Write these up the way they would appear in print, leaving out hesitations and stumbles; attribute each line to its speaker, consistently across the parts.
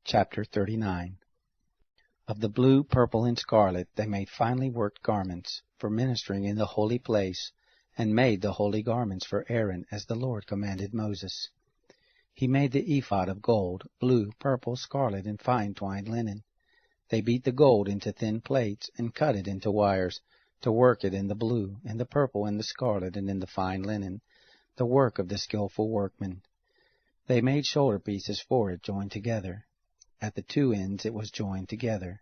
Speaker 1: Chapter 39. Of the blue, purple, and scarlet they made finely worked garments for ministering in the holy place, and made the holy garments for Aaron, as the Lord commanded Moses. He made the ephod of gold, blue, purple, scarlet, and fine twined linen. They beat the gold into thin plates, and cut it into wires, to work it in the blue, and the purple, and the scarlet, and in the fine linen, the work of the skillful workmen. They made shoulder pieces for it joined together. At the two ends it was joined together.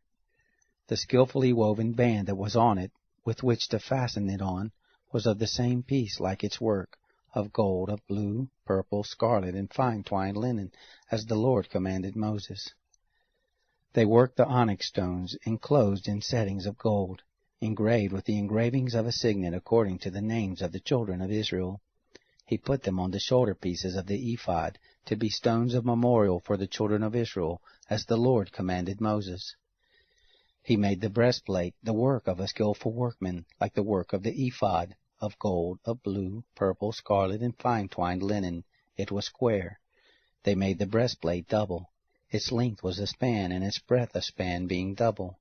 Speaker 1: The skillfully woven band that was on it, with which to fasten it on, was of the same piece like its work, of gold, of blue, purple, scarlet, and fine twined linen, as the Lord commanded Moses. They worked the onyx stones, enclosed in settings of gold, engraved with the engravings of a signet according to the names of the children of Israel. He put them on the shoulder pieces of the ephod, to be stones of memorial for the children of Israel, as the Lord commanded Moses. He made the breastplate, the work of a skillful workman, like the work of the ephod, of gold, of blue, purple, scarlet, and fine twined linen. It was square. They made the breastplate double. Its length was a span, and its breadth a span, being double.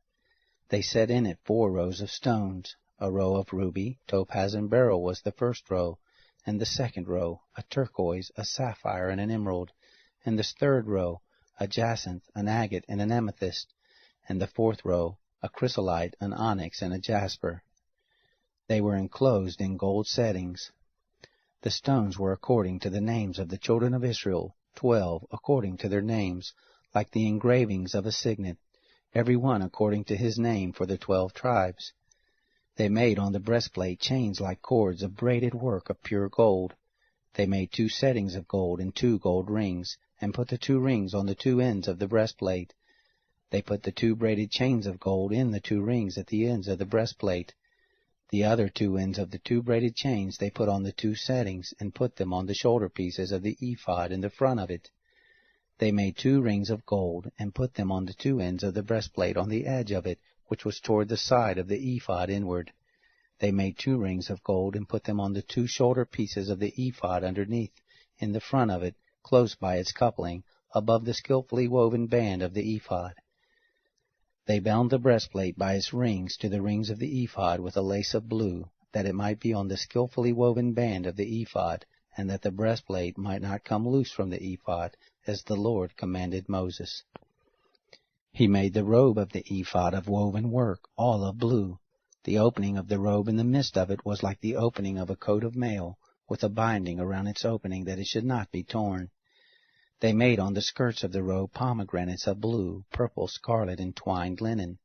Speaker 1: They set in it 4 rows of stones. A row of ruby, topaz, and beryl was the first row, and the second row, a turquoise, a sapphire, and an emerald, and the third row, a jacinth, an agate, and an amethyst, and the fourth row, a chrysolite, an onyx, and a jasper. They were enclosed in gold settings. The stones were according to the names of the children of Israel, 12 according to their names, like the engravings of a signet, every one according to his name for the 12 tribes. They made on the breastplate chains like cords of braided work of pure gold. They made 2 settings of gold and 2 gold rings, and put the 2 rings on the 2 ends of the breastplate. They put the 2 braided chains of gold in the 2 rings at the ends of the breastplate. The other 2 ends of the 2 braided chains they put on the 2 settings, and put them on the shoulder pieces of the ephod in the front of it. They made 2 rings of gold, and put them on the 2 ends of the breastplate on the edge of it, which was toward the side of the ephod inward. They made 2 rings of gold, and put them on the 2 shoulder pieces of the ephod underneath, in the front of it, close by its coupling, above the skillfully woven band of the ephod. They bound the breastplate by its rings to the rings of the ephod with a lace of blue, that it might be on the skillfully woven band of the ephod, and that the breastplate might not come loose from the ephod, as the Lord commanded Moses. He made the robe of the ephod of woven work, all of blue. The opening of the robe in the midst of it was like the opening of a coat of mail, with a binding around its opening that it should not be torn. They made on the skirts of the robe pomegranates of blue, purple, scarlet, and twined linen.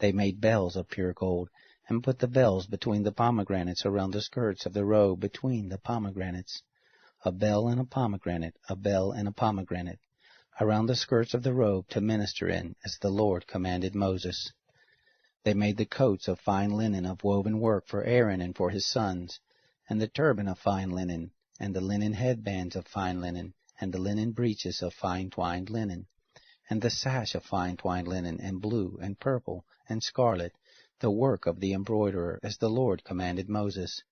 Speaker 1: They made bells of pure gold, and put the bells between the pomegranates around the skirts of the robe between the pomegranates. A bell and a pomegranate, a bell and a pomegranate, around the skirts of the robe to minister in, as the Lord commanded Moses. They made the coats of fine linen of woven work for Aaron and for his sons, and the turban of fine linen, and the linen headbands of fine linen, and the linen breeches of fine twined linen, and the sash of fine twined linen, and blue, and purple, and scarlet, the work of the embroiderer, as the Lord commanded Moses.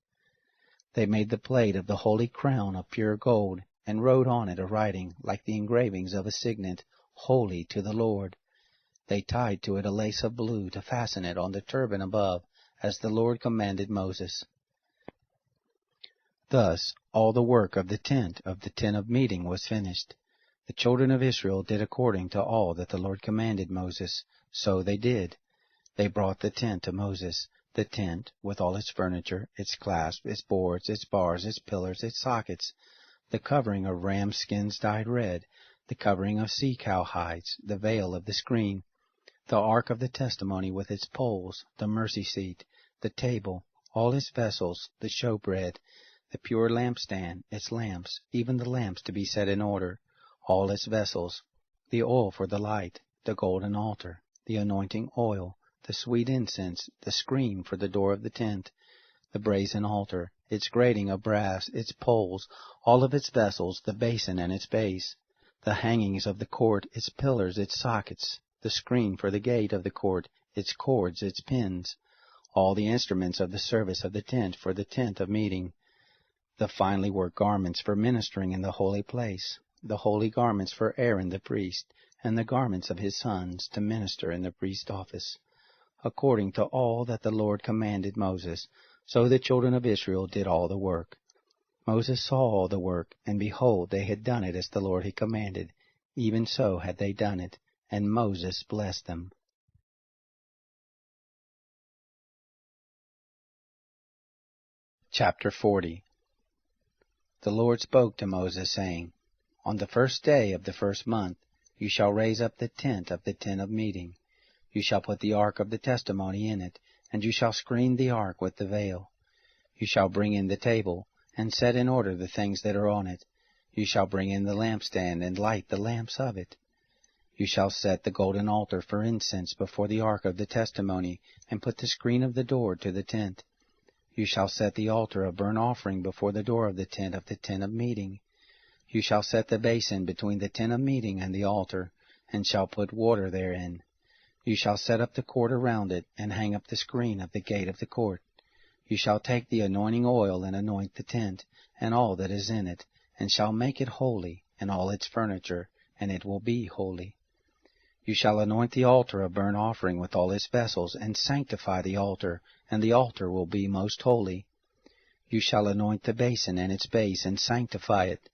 Speaker 1: They made the plate of the holy crown of pure gold, and wrote on it a writing, like the engravings of a signet, Holy to the Lord. They tied to it a lace of blue to fasten it on the turban above, as the Lord commanded Moses. Thus all the work of the tent of meeting was finished. The children of Israel did according to all that the Lord commanded Moses. So they did. They brought the tent to Moses, the tent, with all its furniture, its clasps, its boards, its bars, its pillars, its sockets, the covering of ram skins dyed red, the covering of sea-cow hides, the veil of the screen, the ark of the testimony with its poles, the mercy seat, the table, all its vessels, the showbread, the pure lampstand, its lamps, even the lamps to be set in order, all its vessels, the oil for the light, the golden altar, the anointing oil, the sweet incense, the screen for the door of the tent, the brazen altar, its grating of brass, its poles, all of its vessels, the basin and its base, the hangings of the court, its pillars, its sockets, the screen for the gate of the court, its cords, its pins, all the instruments of the service of the tent for the tent of meeting, the finely worked garments for ministering in the holy place, the holy garments for Aaron the priest, and the garments of his sons to minister in the priest's office, according to all that the Lord commanded Moses. So the children of Israel did all the work. Moses saw all the work, and behold, they had done it as the Lord had commanded. Even so had they done it, and Moses blessed them. Chapter 40. The Lord spoke to Moses, saying, On the first day of the first month you shall raise up the tent of meeting. You shall put the ark of the testimony in it, and you shall screen the ark with the veil. You shall bring in the table, and set in order the things that are on it. You shall bring in the lampstand, and light the lamps of it. You shall set the golden altar for incense before the ark of the testimony, and put the screen of the door to the tent. You shall set the altar of burnt offering before the door of the tent of meeting. You shall set the basin between the tent of meeting and the altar, and shall put water therein. You shall set up the court around it, and hang up the screen of the gate of the court. You shall take the anointing oil and anoint the tent, and all that is in it, and shall make it holy, and all its furniture, and it will be holy. You shall anoint the altar of burnt offering with all its vessels, and sanctify the altar, and the altar will be most holy. You shall anoint the basin and its base, and sanctify it.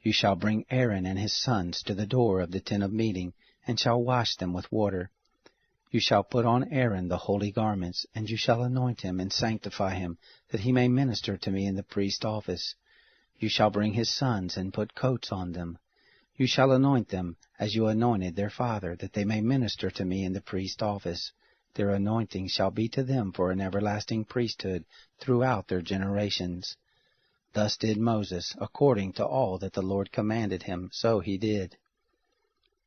Speaker 1: You shall bring Aaron and his sons to the door of the tent of meeting, and shall wash them with water. You shall put on Aaron the holy garments, and you shall anoint him and sanctify him, that he may minister to me in the priest's office. You shall bring his sons and put coats on them. You shall anoint them as you anointed their father, that they may minister to me in the priest's office. Their anointing shall be to them for an everlasting priesthood throughout their generations. Thus did Moses, according to all that the Lord commanded him, so he did.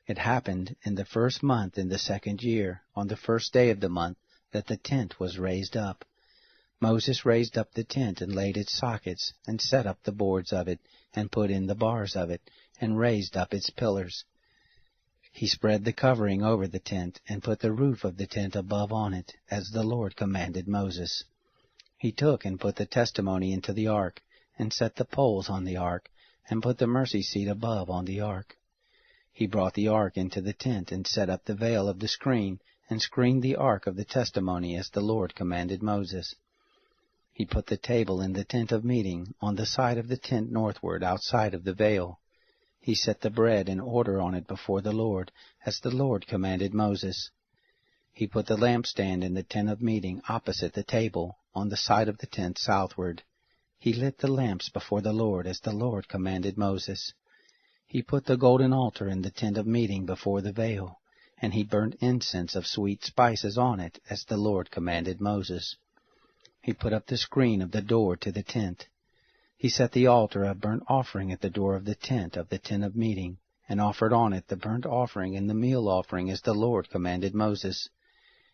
Speaker 1: It happened in the first month in the second year, on the first day of the month, that the tent was raised up. Moses raised up the tent and laid its sockets, and set up the boards of it, and put in the bars of it, and raised up its pillars. He spread the covering over the tent, and put the roof of the tent above on it, as the Lord commanded Moses. He took and put the testimony into the ark, and set the poles on the ark, and put the mercy seat above on the ark. He brought the ark into the tent, and set up the veil of the screen, and screened the ark of the testimony, as the Lord commanded Moses. He put the table in the tent of meeting, on the side of the tent northward, outside of the veil. He set the bread in order on it before the Lord, as the Lord commanded Moses. He put the lampstand in the tent of meeting, opposite the table, on the side of the tent southward. He lit the lamps before the Lord, as the Lord commanded Moses. He put the golden altar in the tent of meeting before the veil, and he burnt incense of sweet spices on it, as the Lord commanded Moses. He put up the screen of the door to the tent. He set the altar of burnt offering at the door of the tent of meeting, and offered on it the burnt offering and the meal offering, as the Lord commanded Moses.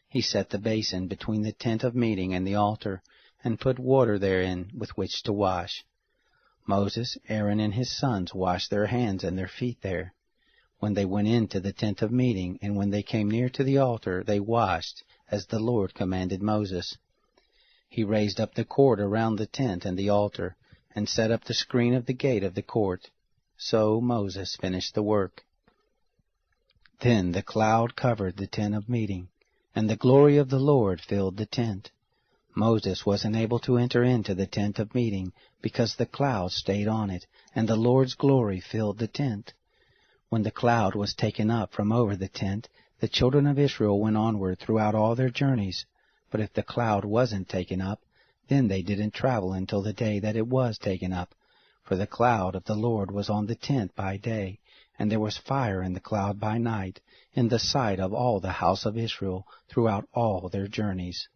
Speaker 1: He set the basin between the tent of meeting and the altar, and put water therein with which to wash. Moses, Aaron, and his sons washed their hands and their feet there. When they went into the tent of meeting, and when they came near to the altar, they washed, as the Lord commanded Moses. He raised up the court around the tent and the altar, and set up the screen of the gate of the court. So Moses finished the work. Then the cloud covered the tent of meeting, and the glory of the Lord filled the tent. Moses was unable to enter into the tent of meeting, because the cloud stayed on it, and the Lord's glory filled the tent. When the cloud was taken up from over the tent, the children of Israel went onward throughout all their journeys. But if the cloud wasn't taken up, then they didn't travel until the day that it was taken up. For the cloud of the Lord was on the tent by day, and there was fire in the cloud by night, in the sight of all the house of Israel throughout all their journeys.